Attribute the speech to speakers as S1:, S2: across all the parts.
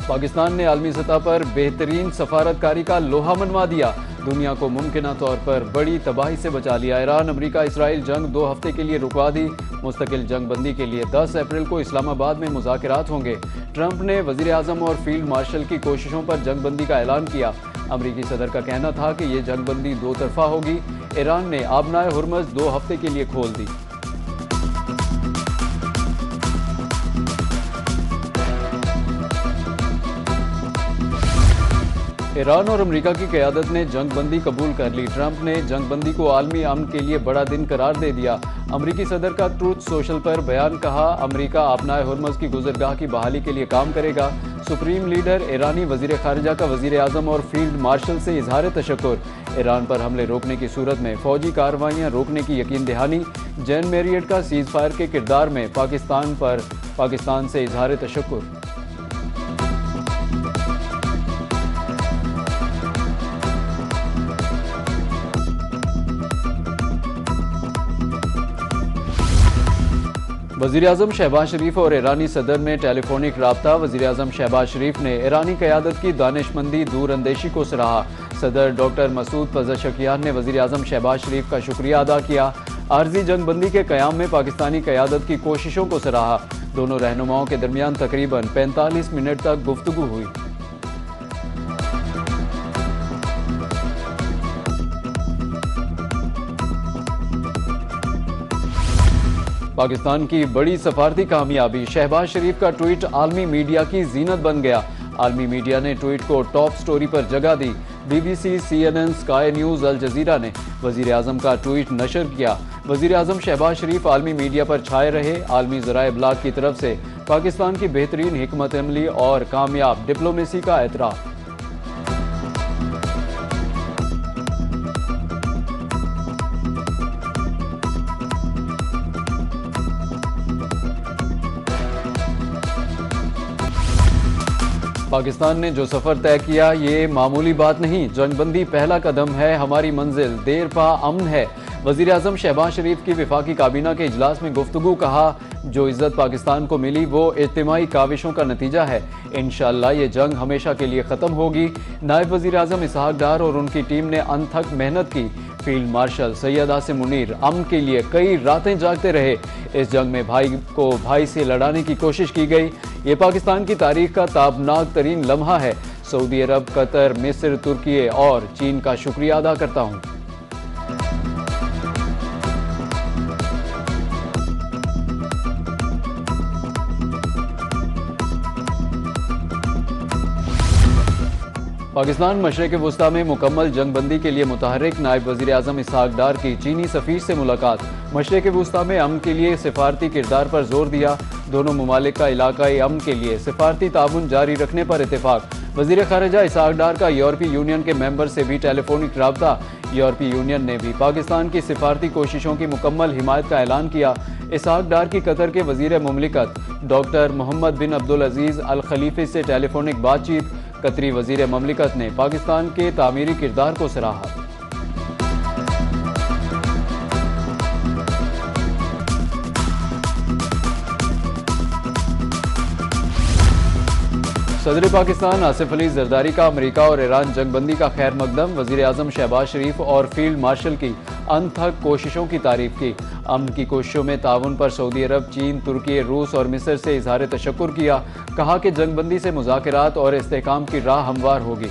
S1: पाकिस्तान ने आलमी सतह पर बेहतरीन सफारतकारी का लोहा मनवा दिया। दुनिया को मुमकिना तौर पर बड़ी तबाही से बचा लिया। ईरान अमेरिका इसराइल जंग 2 हफ्ते के लिए रुकवा दी। मुस्तकिल जंग बंदी के लिए 10 अप्रैल को इस्लामाबाद में मुज़ाकरात होंगे। ट्रंप ने वज़ीर आज़म और फील्ड मार्शल की कोशिशों पर जंग बंदी का ऐलान किया। अमरीकी सदर का कहना था कि ये जंग बंदी 2 तरफा होगी। ईरान ने आबनाए हुर्मुज़ 2 हफ्ते के लिए खोल दी। ईरान और अमेरिका की क़यादत ने जंग बंदी कबूल कर ली। ट्रंप ने जंग बंदी को आलमी अमन के लिए बड़ा दिन करार दे दिया। अमरीकी सदर का ट्रूथ सोशल पर बयान कहा, अमरीका आबनाए हुर्मुज़ की गुज़रगाह की बहाली के लिए काम करेगा। सुप्रीम लीडर ईरानी वज़ीर ख़ारिजा का वज़ीर आज़म और फील्ड मार्शल से इजहार तशक्कुर। ईरान पर हमले रोकने की सूरत में फ़ौजी कार्रवाइयाँ रोकने की यकीन दहानी। जैन मैरियट का सीज़ फायर के किरदार में पाकिस्तान से इजहार तशक्कुर। वज़ीर आज़म शहबाज शरीफ और ईरानी सदर में टेलीफोनिक राब्ता। वज़ीर आज़म शहबाज शरीफ ने ईरानी क़यादत की दानिशमंदी दूरअंदेशी को सराहा। सदर डॉक्टर मसूद पज़ेशकियान ने वज़ीर आज़म शहबाज शरीफ का शुक्रिया अदा किया। आर्जी जंग बंदी के क़याम में पाकिस्तानी क़यादत की कोशिशों को सराहा। दोनों रहनुमाओं के दरमियान तकरीबन 45 मिनट तक गुफ्तगू हुई। पाकिस्तान की बड़ी सफारती कामयाबी। शहबाज शरीफ का ट्वीट आलमी मीडिया की जीनत बन गया। आलमी मीडिया ने ट्वीट को टॉप स्टोरी पर जगह दी। BBC, CNN, Sky News, Al Jazeera ने वज़ीर आज़म का ट्वीट नशर किया। वज़ीर आज़म शहबाज शरीफ आलमी मीडिया पर छाए रहे। आलमी ज़राए इब्लाग की तरफ से पाकिस्तान की बेहतरीन हिकमत अमली और कामयाब डिप्लोमेसी का एतराफ़। पाकिस्तान ने जो सफ़र तय किया ये मामूली बात नहीं। जंगबंदी पहला कदम है, हमारी मंजिल देर पा अमन है। वज़ीर आज़म शहबाज शरीफ की वफाकी काबीना के इजलास में गुफ्तगू। कहा, जो इज़्ज़त पाकिस्तान को मिली वो इज्तिमाई काविशों का नतीजा है। इंशाअल्लाह ये जंग हमेशा के लिए ख़त्म होगी। नायब वज़ीर आज़म इसहाक डार और उनकी टीम ने अनथक मेहनत की। फील्ड मार्शल सैयद आसिम मुनीर अमन के लिए कई रातें जागते रहे। इस जंग में भाई को भाई से लड़ाने की कोशिश की गई। ये पाकिस्तान की तारीख का ताबनाक तरीन लम्हा है। सऊदी अरब, कतर, मिस्र, तुर्की और चीन का शुक्रिया अदा करता हूँ। पाकिस्तान मशरिक़ वुस्ता में मुकम्मल जंगबंदी के लिए मुतहर्रिक। नायब वज़ीर आज़म इसहाक डार की चीनी सफ़ीर से मुलाकात। मशरिक़ वुस्ता में अमन के लिए सिफारती किरदार पर जोर दिया। दोनों ममालिक का इलाकाई अमन के लिए सिफारती ताउन जारी रखने पर इत्तेफाक। वज़ीर ख़ारिजा इसहाक डार का यूरोपीय यूनियन के मेंबर से भी टेलीफोनिक राब्ता। यूरोपीय यूनियन ने भी पाकिस्तान की सिफारती कोशिशों की मुकम्मल हिमायत का ऐलान किया। इसहाक डार की कतर के वज़ीर मुमलिकत डॉक्टर मोहम्मद बिन अब्दुल अजीज़ अल खलीफ़ी से टेलीफोनिक बातचीत। कतरी वज़ीर मुमलिकत ने पाकिस्तान के तामीरी किरदार को सराहा। सदर पाकिस्तान आसिफ अली जरदारी का अमेरिका और ईरान जंगबंदी का खैर मकदम। वज़ीर आज़म शहबाज शरीफ और फील्ड मार्शल की अनथक कोशिशों की तारीफ की। अमन की कोशिशों में ताउन पर सऊदी अरब, चीन, तुर्की, रूस और मिस्र से इजहार तशक्कुर किया। कहा कि जंगबंदी से मुज़ाकरात और इस्तेहकाम की राह हमवार होगी।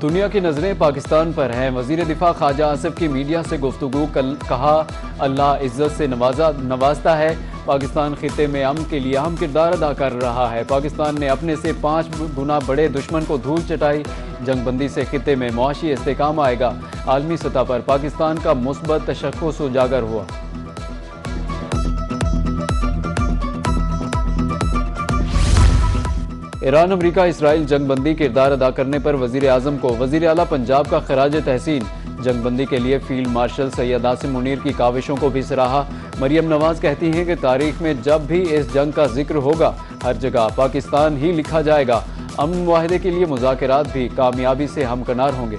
S1: दुनिया की नज़रें पाकिस्तान पर हैं। वज़ीर दिफा ख्वाजा आसिफ की मीडिया से गुफ्तगू। कहा, अल्लाह इज़्ज़त से नवाजता है। पाकिस्तान खित्ते में अमन के लिए अहम किरदार अदा कर रहा है। पाकिस्तान ने अपने से 5 गुना बड़े दुश्मन को धूल चटाई। जंगबंदी से खित्ते में मुआशी इस्तेहकाम आएगा। आलमी सतह पर पाकिस्तान का मुस्बत तशख्खुस उजागर हुआ। ईरान अमेरिका इसराइल जंगबंदी किरदार अदा करने पर वज़ीर आज़म को वज़ीर आला पंजाब का खराज तहसीन। जंगबंदी के लिए फील्ड मार्शल सैयद आसिम मुनीर की काविशों को भी सराहा। मरियम नवाज कहती हैं कि तारीख में जब भी इस जंग का जिक्र होगा हर जगह पाकिस्तान ही लिखा जाएगा। अमन मुआहदे के लिए मुज़ाकरात भी कामयाबी से हमकनार होंगे।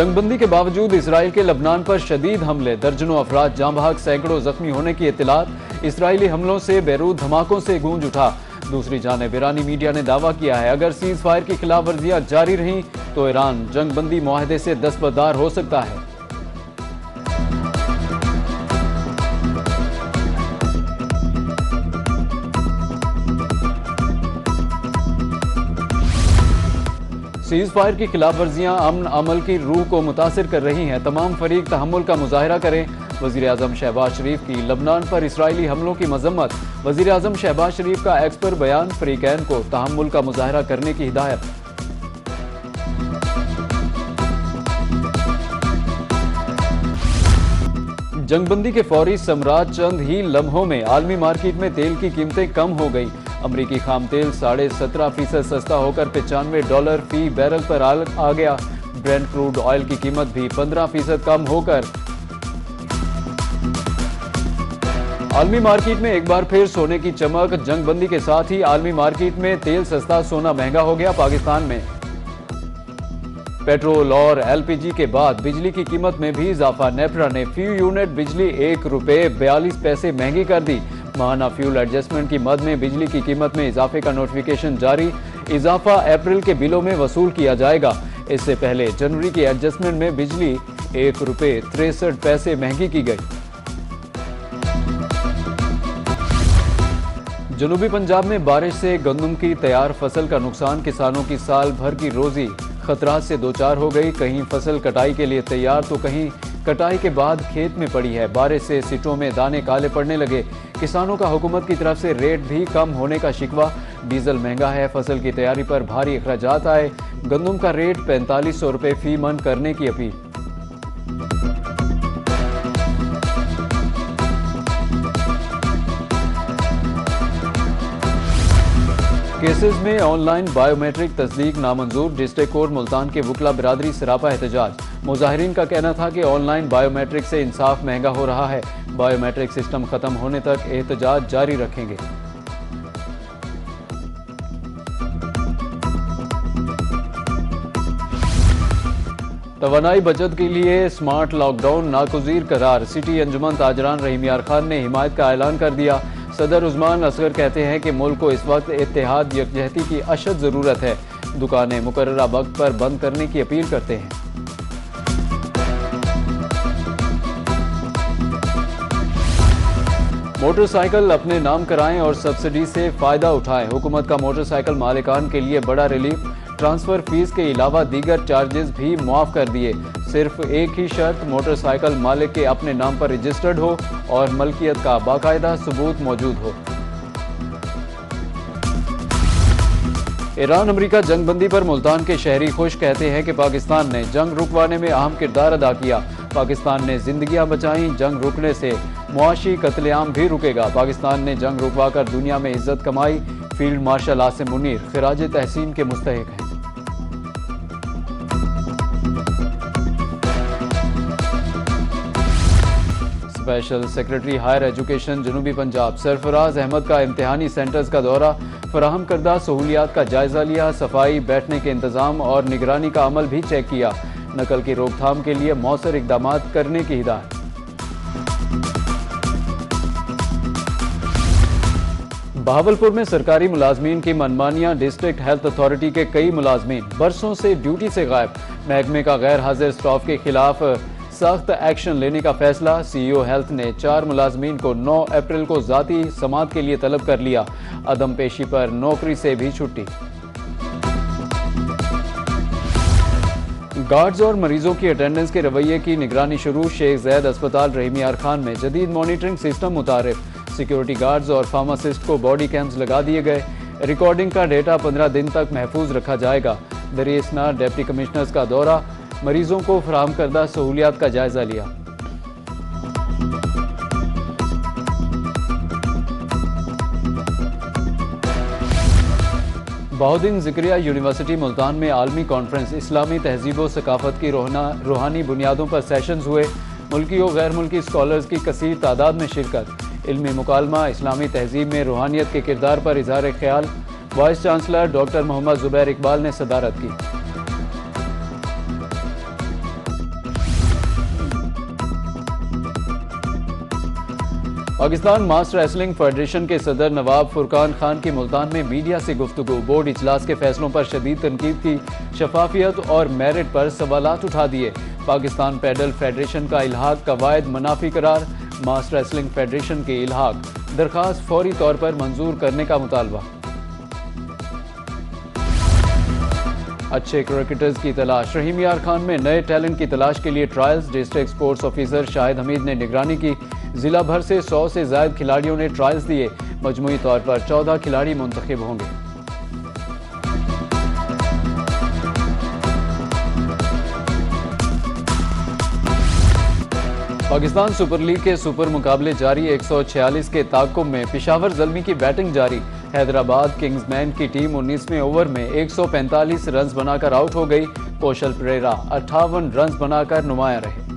S1: जंगबंदी के बावजूद इसराइल के लबनान पर शदीद हमले, दर्जनों अफराद जाँ बहक, सैकड़ों जख्मी होने की इत्तलात। इसराइली हमलों से बेरूत धमाकों से गूंज उठा। दूसरी जानिब ईरानी मीडिया ने दावा किया है अगर सीज फायर की खिलाफ वर्जियां जारी रहीं तो ईरान जंगबंदी मुआहदे से दस्तबरदार हो सकता है। सीज फायर की खिलाफ वर्जियां अमन अमल की रूह को मुतासिर कर रही हैं। तमाम फरीक तहम्मुल का मुजाहरा करें। वज़ीर आज़म शहबाज शरीफ की लबनान पर इसराइली हमलों की मजम्मत। वज़ीर आज़म शहबाज शरीफ का एक्स पर बयान, फरीकैन को तहम्मुल का मुजाहरा करने की हिदायत। जंगबंदी के फौरी सम्राट चंद ही लम्हों में आलमी मार्केट में तेल की कीमतें कम हो गई। अमरीकी खाम तेल 17.5% सस्ता होकर $95 फी बैरल पर आ गया। ब्रेंट क्रूड ऑयल की कीमत भी 15% कम होकर आलमी मार्केट में एक बार फिर सोने की चमक। जंगबंदी के साथ ही आलमी मार्केट में तेल सस्ता, सोना महंगा हो गया। पाकिस्तान में पेट्रोल और एलपीजी के बाद बिजली की कीमत में भी इजाफा। नेपरा ने फी यूनिट बिजली ₹1.42 महंगी कर दी। माहाना फ्यूल एडजस्टमेंट की मद में बिजली की कीमत में इजाफे का नोटिफिकेशन जारी। इजाफा अप्रैल के बिलों में वसूल किया जाएगा। इससे पहले जनवरी की एडजस्टमेंट में बिजली ₹1.63 महंगी की गई। जनूबी पंजाब में बारिश से गंदम की तैयार फसल का नुकसान। किसानों की साल भर की रोजी खतरात से दो चार हो गई। कहीं फसल कटाई के लिए तैयार तो कहीं कटाई के बाद खेत में पड़ी है। बारिश से सिटों में दाने काले पड़ने लगे। किसानों का हुकूमत की तरफ से रेट भी कम होने का शिकवा। डीजल महंगा है, फसल की तैयारी पर भारी अखराजात आए। गंदम का रेट ₹4500 फी मन करने की अपील। केसेस में ऑनलाइन बायोमेट्रिक तस्दीक नामंजूर। डिस्ट्रिक्ट कोर्ट मुल्तान के वकला बिरादरी सरापा एहतजाज। मुजाहिरीन का कहना था कि ऑनलाइन बायोमेट्रिक से इंसाफ महंगा हो रहा है। बायोमेट्रिक सिस्टम खत्म होने तक एहतजाज जारी रखेंगे। तवानाई बचत के लिए स्मार्ट लॉकडाउन नागुज़ीर करार। सिटी अंजुमन ताजरान रहीम यार खान ने हिमायत का ऐलान कर दिया। सदर उस्मान असगर कहते हैं कि मुल्क को इस वक्त इत्तेहाद यकजहती की अशद ज़रूरत है। दुकानें मुकर्ररा वक्त पर बंद करने की अपील करते हैं। मोटरसाइकिल अपने नाम कराएं और सब्सिडी से फ़ायदा उठाएं। हुकूमत का मोटरसाइकिल मालिकान के लिए बड़ा रिलीफ। ट्रांसफ़र फीस के अलावा दीगर चार्जेस भी मुआफ़ कर दिए। सिर्फ एक ही शर्त, मोटरसाइकिल मालिक के अपने नाम पर रजिस्टर्ड हो और मलकियत का बाकायदा सबूत मौजूद हो। ईरान अमेरिका जंगबंदी पर मुल्तान के शहरी खुश। कहते हैं कि पाकिस्तान ने जंग रुकवाने में अहम किरदार अदा किया। पाकिस्तान ने जिंदगियां बचाई, जंग रुकने से मुआशी कत्लेआम भी रुकेगा। पाकिस्तान ने जंग रुकवाकर दुनिया में इज्जत कमाई। फील्ड मार्शल आसिम मुनीर खिराज तहसीन के मुस्तहिक हैं। स्पेशल सेक्रेटरी हायर एजुकेशन जनूबी पंजाब सरफराज अहमद का इम्तिहानी सेंटर्स का दौरा। फराहम करदा सहूलियात का जायजा लिया। सफाई, बैठने के इंतजाम और निगरानी का अमल भी चेक किया। नकल की रोकथाम के लिए मौसर इकदाम करने की हिदायत। बहावलपुर में सरकारी मुलाजमीन की मनमानियां। डिस्ट्रिक्ट हेल्थ अथॉरिटी के कई मुलाजमीन बरसों से ड्यूटी से गायब। महकमे का गैर हाजिर स्टाफ के खिलाफ सख्त एक्शन लेने का फैसला। सीईओ हेल्थ ने 4 मुलाजमीन को 9 अप्रैल को जाती समात के लिए तलब कर लिया। अदम पेशी पर नौकरी से भी छुट्टी। गार्ड्स और मरीजों की अटेंडेंस के रवैये की निगरानी शुरू। शेख जैद अस्पताल रहीम यार खान में जदीद मॉनिटरिंग सिस्टम मुतारिफ। सिक्योरिटी गार्ड्स और फार्मासिस्ट को बॉडी कैम्प्स लगा दिए गए। रिकॉर्डिंग का डेटा 15 दिन तक महफूज रखा जाएगा। दरियासना डिप्टी कमिश्नर्स का दौरा। मरीजों को फराहम करदा सहूलियात का जायजा लिया। बहाउद्दीन ज़िक्रिया यूनिवर्सिटी मुल्तान में आलमी कॉन्फ्रेंस इस्लामी तहजीब व सकाफत की रूहानी बुनियादों पर सेशंस हुए। मुल्की और गैर मुल्की स्कॉलर्स की कसीर तादाद में शिरकत। इल्मी मुकालमा, इस्लामी तहजीब में रूहानियत के किरदार पर इज़हार ख्याल। Vice chancellor doctor Mohammad Zubair Iqbal ने सदारत की। पाकिस्तान मास्टर रेसलिंग फेडरेशन के सदर नवाब फुरकान खान की मुल्तान में मीडिया से गुफ्तगू। बोर्ड इजलास के फैसलों पर शदीद तनकीद की, शफाफियत और मेरिट पर सवालात उठा दिए। पाकिस्तान पैडल फेडरेशन का इल्हाक कवायद मनाफी करार। मास्टर रेसलिंग फेडरेशन के इल्हाक दरखास्त फौरी तौर पर मंजूर करने का मुतालबा। अच्छे क्रिकेटर्स की तलाश। रहीम यार खान में नए टैलेंट की तलाश के लिए trials. District sports officer Shahid Hamid ने निगरानी की। जिला भर से 100 से ज्यादा खिलाड़ियों ने ट्रायल्स दिए। मजमूई तौर पर 14 खिलाड़ी मुंतखब होंगे। पाकिस्तान सुपर लीग के सुपर मुकाबले जारी। 146 के ताक़ुब में पेशावर ज़ल्मी की बैटिंग जारी। हैदराबाद किंग्समैन की टीम 19वें ओवर में 145 रन बनाकर आउट हो गई। कौशल परेरा 58 रन बनाकर नुमाया रहे।